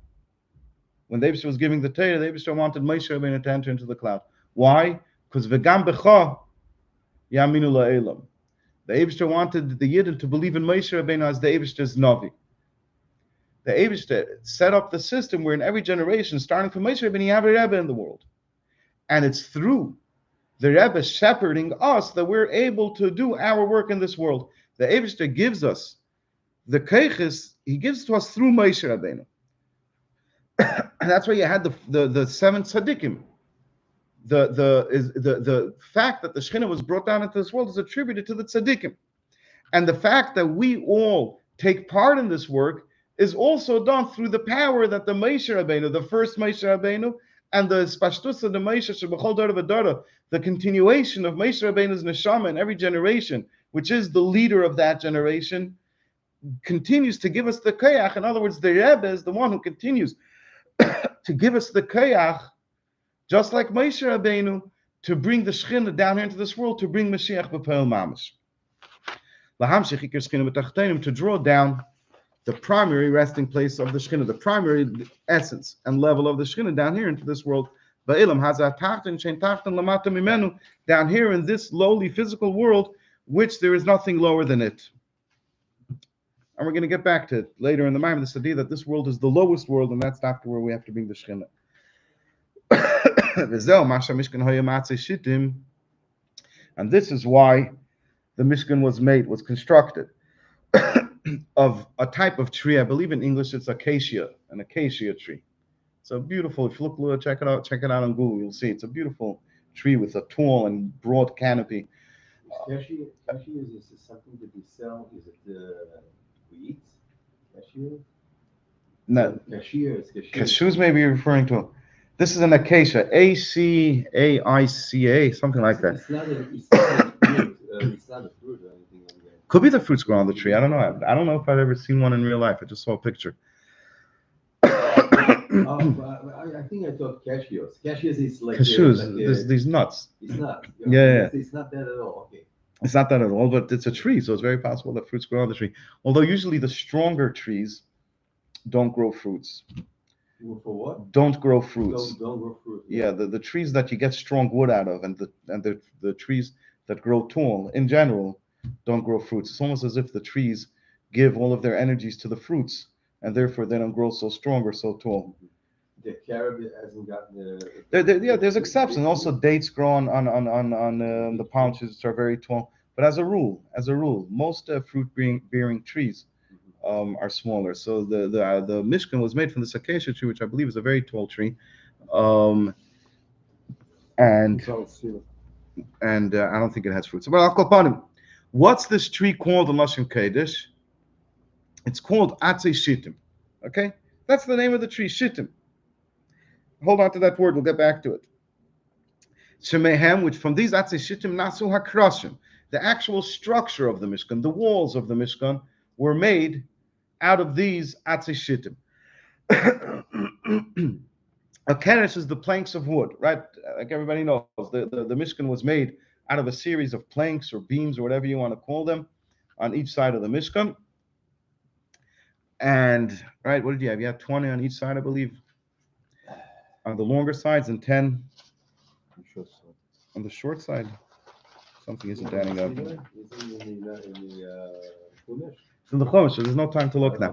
When the Eibishter was giving the Torah, the Eibishter wanted Moshe Rabbeinu to enter into the cloud. Why? Because V'gam b'choy ya'aminu la'elam. The Eibishter wanted the Yidden to believe in Moshe Rabbeinu as the Eibishter's Navi. The Eibishter set up the system where in every generation, starting from Moshe Rabbeinu, you have a Rebbe in the world. And it's through the Rebbe shepherding us that we're able to do our work in this world. The Eibishter gives us the keiches, he gives to us through Moshe Rabbeinu. And that's why you had the seven tzaddikim. The fact that the Shekhinah was brought down into this world is attributed to the tzaddikim. And the fact that we all take part in this work is also done through the power that the Moshe Rabbeinu, the first Moshe Rabbeinu, and the Spashtus of the Moshe Shebechol Dor V'Dora, the continuation of Moshe Rabbeinu's neshama in every generation, which is the leader of that generation, continues to give us the koyach. In other words, the Rebbe is the one who continues to give us the koyach, just like Moshe Rabbeinu, to bring the Shekhinah down here into this world, to bring Mashiach b'Peil Mamash. To draw down the primary resting place of the Shekhinah, the primary essence and level of the Shekhinah down here into this world. Down here in this lowly physical world, which there is nothing lower than it. And we're going to get back to it later in the mind of this idea that this world is the lowest world, and that's after where we have to bring the Shekhinah. And this is why the Mishkan was constructed of a type of tree. I believe in English it's an acacia tree. It's a beautiful, if you look, check it out on Google, you'll see it's a beautiful tree with a tall and broad canopy. Cashew is something that we sell. Is it wheat? Cashew? No. Cashew. Cashews maybe you're referring to. This is an acacia, Acaica, something like that. It's not a fruit. It's not a fruit or anything like that. Could be the fruits grow on the tree. I don't know. I don't know if I've ever seen one in real life. I just saw a picture. I think I thought cashews. Cashews is like these nuts. It's not. Yeah. It's not that at all. Okay. It's not that at all, but it's a tree, so it's very possible that fruits grow on the tree. Although usually the stronger trees don't grow fruits. For what? Don't grow fruits. Don't grow fruit. Yeah, the trees that you get strong wood out of, and the trees that grow tall in general don't grow fruits. It's almost as if the trees give all of their energies to the fruits, and therefore they don't grow so strong or so tall. The carob hasn't gotten there's exceptions. Also, dates grow on the palm trees, which are very tall. But as a rule, most fruit-bearing trees are smaller. So the Mishkan was made from this acacia tree, which I believe is a very tall tree, and I don't think it has fruits. But I'll call upon him. What's this tree called in Lashon Kodesh? It's called Atzei Shittim. Okay? That's the name of the tree, Shittim. Hold on to that word, we'll get back to it. Shemehem, which from these Atzei Shittim Nasu HaKrashim, the actual structure of the Mishkan, the walls of the Mishkan, were made out of these Atzei Shittim. A keresh is the planks of wood, right? Like everybody knows, the Mishkan was made out of a series of planks or beams or whatever you want to call them on each side of the Mishkan. And, right, what did you have? You had 20 on each side, I believe, on the longer sides, and 10 on the short side. Something isn't adding up. It's It's in the Chumash, so there's no time to look now.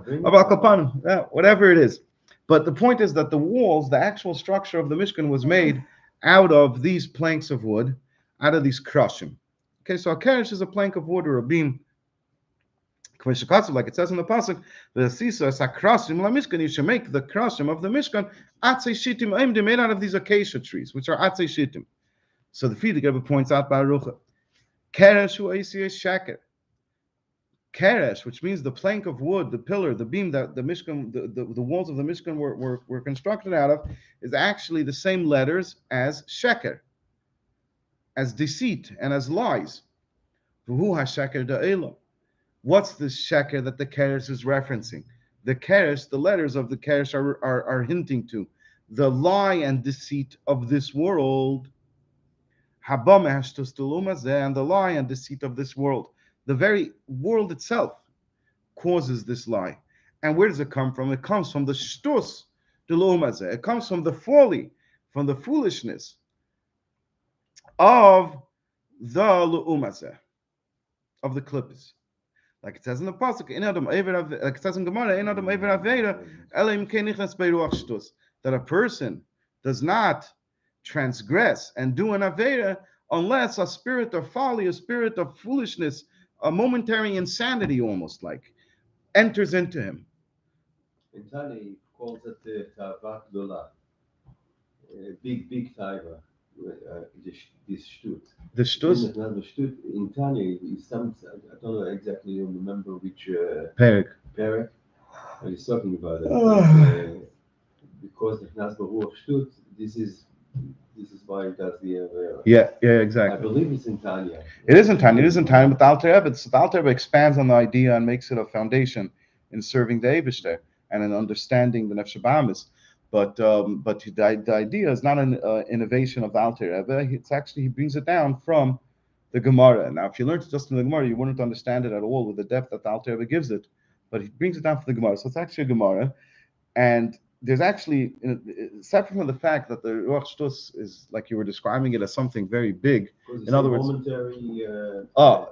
Whatever it is. But the point is that the walls, the actual structure of the Mishkan was made out of these planks of wood, out of these krashim. Okay, so a keresh is a plank of wood or a beam. Like it says in the pasuk, the sisa sakrashim la Mishkan. You should make the krashim of the Mishkan atzei shittim aimdim, made out of these acacia trees, which are atzei shittim. So the Friedrich Rebbe points out Baruch keresh hu eisiyah shaker. Keresh, which means the plank of wood, the pillar, the beam that the Mishkan, the walls of the Mishkan were constructed out of, is actually the same letters as sheker, as deceit and as lies. V'hu ha-sheker da'elam. What's the sheker that the keresh is referencing? The keresh, the letters of the keresh are hinting to the lie and deceit of this world. Habam hashtus tulumazeh, and the lie and deceit of this world. The very world itself causes this lie. And where does it come from? It comes from the shtus tulumazeh. It comes from the folly, from the foolishness of the lu'umazeh, of the klippos. Like it says in the pasuk, like it says in Gemara, that a person does not transgress and do an avera unless a spirit of folly, a spirit of foolishness, a momentary insanity almost like, enters into him. In Tani, he calls it the Tava Gdola, big taiva, this shtut. The shtus? In Tani, I don't know exactly, remember which Perik. He's talking about it. Because the Chnas Baruch shtut, this is why it does the Yeah, exactly. I believe it's in Tanya. It is in Tanya, but the Alter Rebbe expands on the idea and makes it a foundation in serving the Eibishter and in understanding the Nefesh Bahamis. But the idea is not an innovation of the Alter Rebbe. It's actually, he brings it down from the Gemara. Now, if you learned it just in the Gemara, you wouldn't understand it at all with the depth that the Alter Rebbe gives it. But he brings it down from the Gemara. So it's actually a Gemara. And there's actually, separate from the fact that the Ruach Shtus is, like you were describing it, as something very big. In other words, momentary.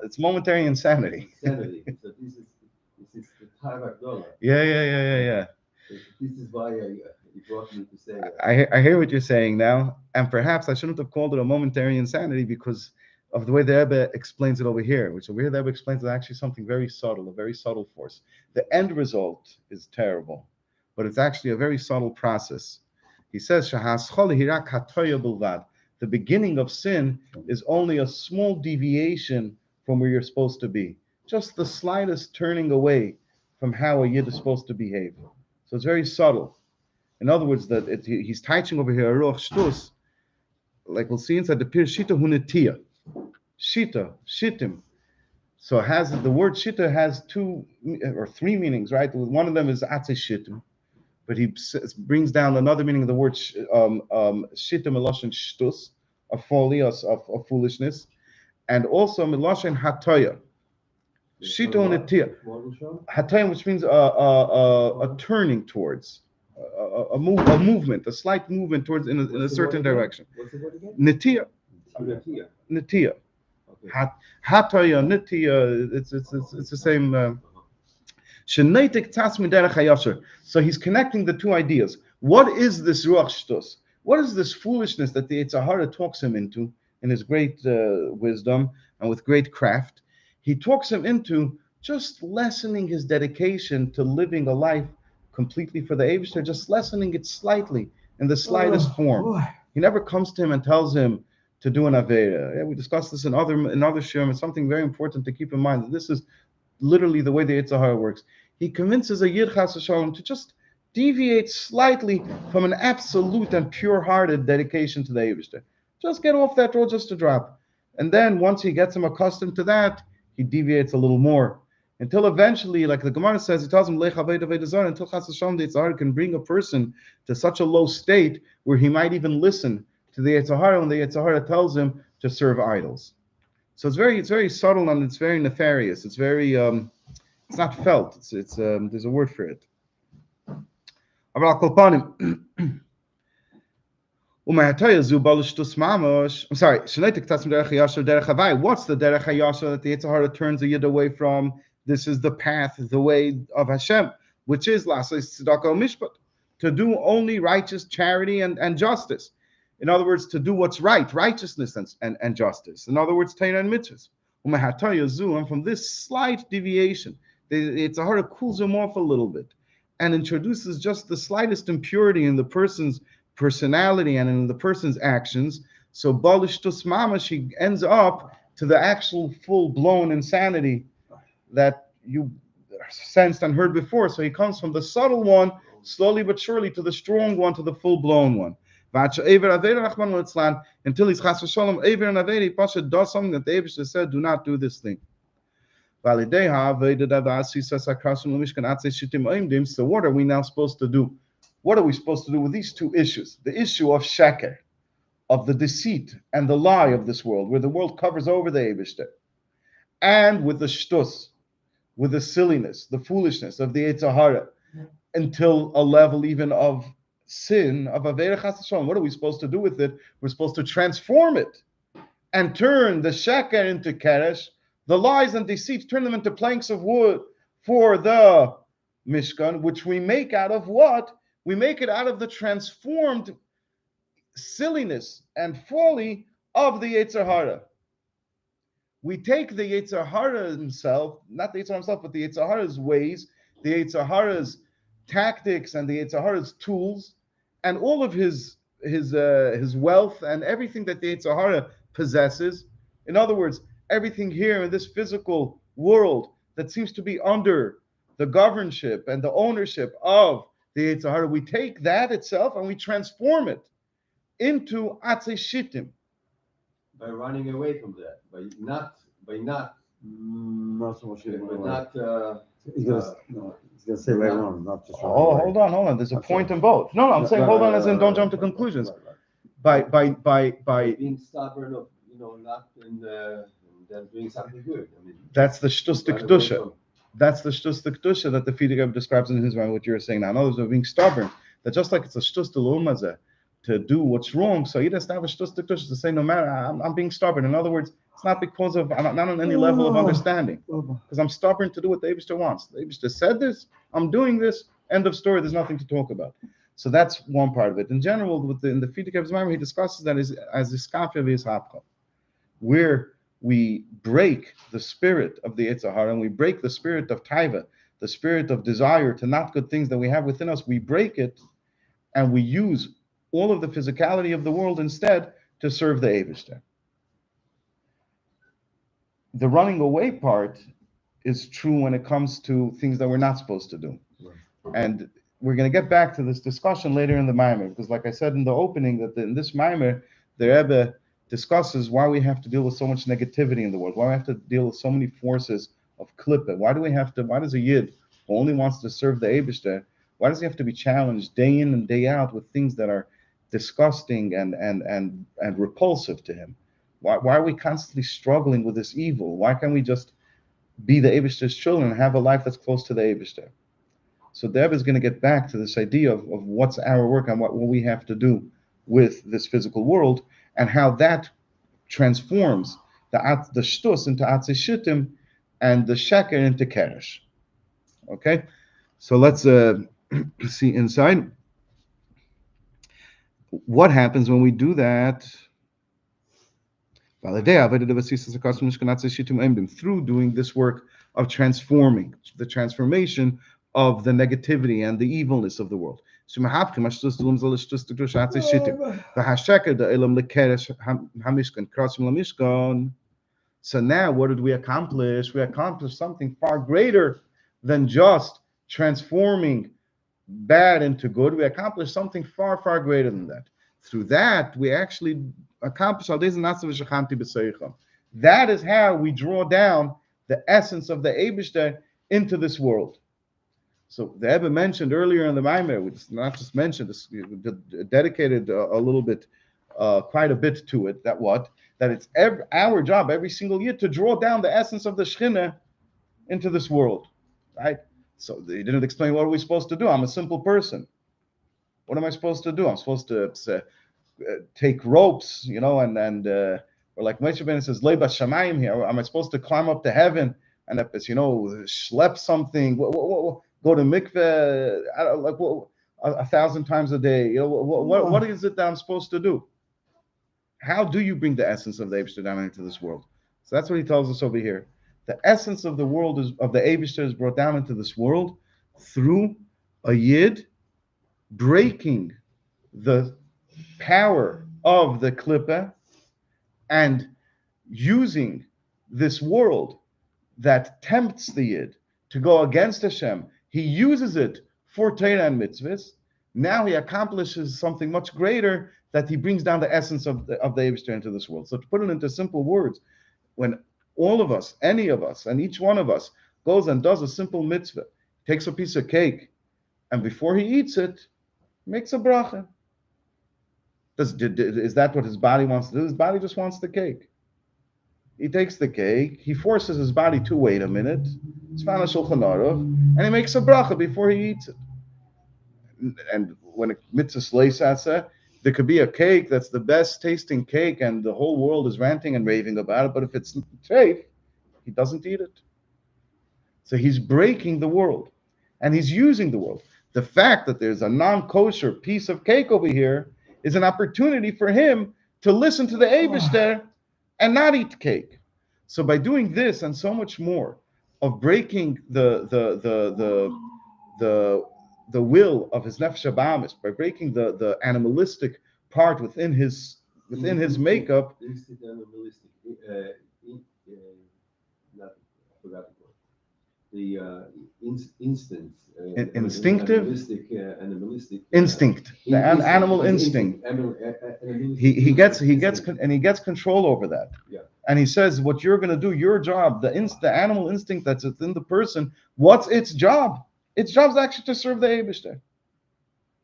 It's momentary insanity. Insanity. So this is the Taiva Gdola. Yeah. This is why you brought me to say that. I hear what you're saying now, and perhaps I shouldn't have called it a momentary insanity because of the way the Rebbe explains it over here, which over here the Rebbe explains it actually something very subtle, a very subtle force. The end result is terrible, but it's actually a very subtle process. He says, the beginning of sin is only a small deviation from where you're supposed to be. Just the slightest turning away from how a Yid is supposed to behave. So it's very subtle. In other words, that he's teaching over here, Ruach Shtus, like we'll see inside the Pir Shita Hunetiya. Shita, Shittim. So the word Shita has 2 or 3 meanings, right? One of them is Atzei Shittim. But he brings down another meaning of the word shittim miloshen shtus, a folly, of foolishness, and also miloshen hatoya, shito netiya, hatoya, which means a turning towards, a movement, a slight movement towards in a certain direction. What's the word again? Netiya. Okay. Hatoya, netiya. It's the same. So he's connecting the 2 ideas. What is this Ruach Shtus? What is this foolishness that the Yetzer Hara talks him into in his great wisdom and with great craft? He talks him into just lessening his dedication to living a life completely for the Eibishter, just lessening it slightly in the slightest form. He never comes to him and tells him to do an Avera. Yeah, we discussed this in other shirim. It's something very important to keep in mind that this is literally the way the Yetzer Hara works. he convinces a Yid Chas v'Shalom to just deviate slightly from an absolute and pure-hearted dedication to the Eibishter. Just get off that road just a drop. And then once he gets him accustomed to that, he deviates a little more. Until eventually, like the Gemara says, he tells him, Lech Haved Avodah Zarah, until Chas v'Shalom, the Yitzhar can bring a person to such a low state where he might even listen to the Yitzhar when the Yitzhar tells him to serve idols. So it's very subtle and it's very nefarious. It's very it's not felt. It's there's a word for it. I'm sorry. What's the derech hayasha that the Yitzhar turns the Yid away from? This is the path, the way of Hashem, which is lasas tzedakah mishpat, to do only righteous charity and justice. In other words, to do what's right, righteousness and justice. In other words, Torah and mitzvahs. And from this slight deviation, the Yitzhar cools him off a little bit and introduces just the slightest impurity in the person's personality and in the person's actions. So balishtus mamash, he ends up to the actual full-blown insanity that you sensed and heard before. So he comes from the subtle one, slowly but surely, to the strong one, to the full-blown one. Until he's chas v'shalom aver and aver, he pasha does something that the Eibishter said, do not do this thing. So what are we now supposed to do? What are we supposed to do with these two issues? The issue of sheker, of the deceit and the lie of this world, where the world covers over the Eibishter, and with the shtus, with the silliness, the foolishness of the Yitzhar, until a level even of sin, of Avera Chas V'Shalom. What are we supposed to do with it? We're supposed to transform it and turn the sheker into keresh, the lies and deceit, turn them into planks of wood for the Mishkan, which we make out of what? We make it out of the transformed silliness and folly of the Yetzer Hara. We take the Yetzer Hara himself, not the Yetzer Hara himself, but the Yetzer Hara's ways, the Yetzer Hara's tactics and the Yetzer Hara's tools, and all of his wealth and everything that the Yetzer Hara possesses. In other words, everything here in this physical world that seems to be under the governorship and the ownership of the Yetzer Hara, we take that itself and we transform it into Atzei Shittim. By running away from that, by not Not so much. he's gonna say later on, not just. Oh, hold on. There's a point in both. No, I'm saying hold on, as in don't jump to conclusions. By being stubborn of not in then doing something good. I mean, that's the shtus kedusha. That's the shtus kedusha that the Fidigab describes in his mind. What you're saying now, in other words, of being stubborn. That just like it's a shtus delumazeh to do what's wrong, so you just have a shtus kedusha to say no matter I'm being stubborn. In other words, it's not because of I'm not on any level of understanding, because I'm stubborn to do what the Eibishter wants. The Eibishter said this, I'm doing this. End of story. There's nothing to talk about. So that's one part of it. In general, in the Fidigab's mind, he discusses that as iskafia v'ishapcha, where we break the spirit of the Yetzer Hara and we break the spirit of taiva, the spirit of desire to not good things that we have within us. We break it and we use all of the physicality of the world instead to serve the Eibishter. The running away part is true when it comes to things that we're not supposed to do. Right. And we're going to get back to this discussion later in the Maimer, because like I said in the opening, that in this Maimer, the Rebbe discusses why we have to deal with so much negativity in the world, why we have to deal with so many forces of klippah. Why does a Yid who only wants to serve the Eibishter, why does he have to be challenged day in and day out with things that are disgusting and repulsive to him? Why are we constantly struggling with this evil? Why can't we just be the Eibishter's children and have a life that's close to the Eibishter? So the Rebbe is going to get back to this idea of what's our work and what we have to do with this physical world, and how that transforms the shtus into atzei shittim and the sheker into keresh. Okay, so let's see inside. What happens when we do that? Through doing this work of transforming, the transformation of the negativity and the evilness of the world. So now what did we accomplish? We accomplished something far greater than just transforming bad into good. We accomplish something far, far greater than that. Through that, we actually accomplish all this. That is how we draw down the essence of the Eibishter into this world. So the Rebbe mentioned earlier in the Maimer, which not just mentioned, dedicated a little bit, quite a bit to it. That it's our job every single year to draw down the essence of the Shekhinah into this world, right? So they didn't explain what are we supposed to do. I'm a simple person. What am I supposed to do? I'm supposed to take ropes, or like Moshe Ben says, Leiba Shamayim here. Am I supposed to climb up to heaven and schlep something? Go to mikveh? Like 1,000 times a day? What is it that I'm supposed to do? How do you bring the essence of the Eibishter down into this world? So that's what he tells us over here. The essence of the world of the Eibishter is brought down into this world through a Yid breaking the power of the Klippah and using this world that tempts the Yid to go against Hashem. He uses it for Torah and mitzvahs. Now he accomplishes something much greater, that he brings down the essence of the Eibishter into this world. So to put it into simple words, when all of us, any of us, and each one of us goes and does a simple mitzvah, takes a piece of cake, and before he eats it, makes a bracha. Is that what his body wants to do? His body just wants the cake. He takes the cake, he forces his body to wait a minute, and he makes a bracha before he eats it. And when a mitzvah sleisasa, there could be a cake that's the best tasting cake, and the whole world is ranting and raving about it, but if it's treif, he doesn't eat it. So he's breaking the world, and he's using the world. The fact that there's a non-kosher piece of cake over here is an opportunity for him to listen to the Eibishter and not eat cake. So by doing this and so much more of breaking the will of his nefesh habahamis, by breaking the animalistic part within his makeup. Animalistic, not forgot the instinct. Instinctive? Animalistic. Instinct. The animal instinct. He gets control over that. Yeah. And he says, what you're going to do, your job, the animal instinct that's within the person, what's its job? Its job is actually to serve the Eibishter.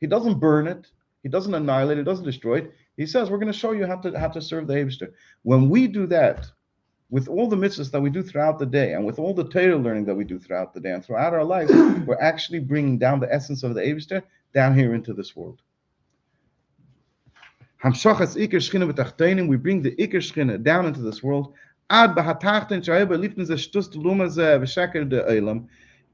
He doesn't burn it. He doesn't annihilate it. He doesn't destroy it. He says, we're going to show you how to serve the Eibishter. When we do that, with all the mitzvahs that we do throughout the day, and with all the Torah learning that we do throughout the day and throughout our lives, we're actually bringing down the essence of the Eibishter down here into this world. We bring the Iker Shechina down into this world,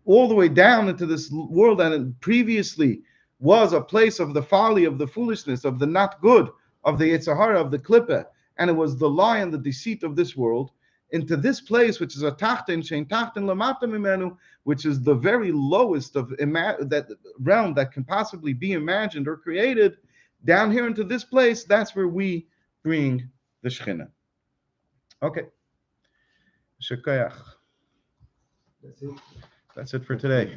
all the way down into this world, and it previously was a place of the folly, of the foolishness, of the not good, of the Yetzer Hara, of the Klippah, and it was the lie and the deceit of this world, into this place, which is a Tachten Shein Tachten Lamata Mimenu, which is the very lowest of that realm that can possibly be imagined or created, down here into this place. That's where we bring the Shechina. Okay. Shekayach. That's it. That's it for today.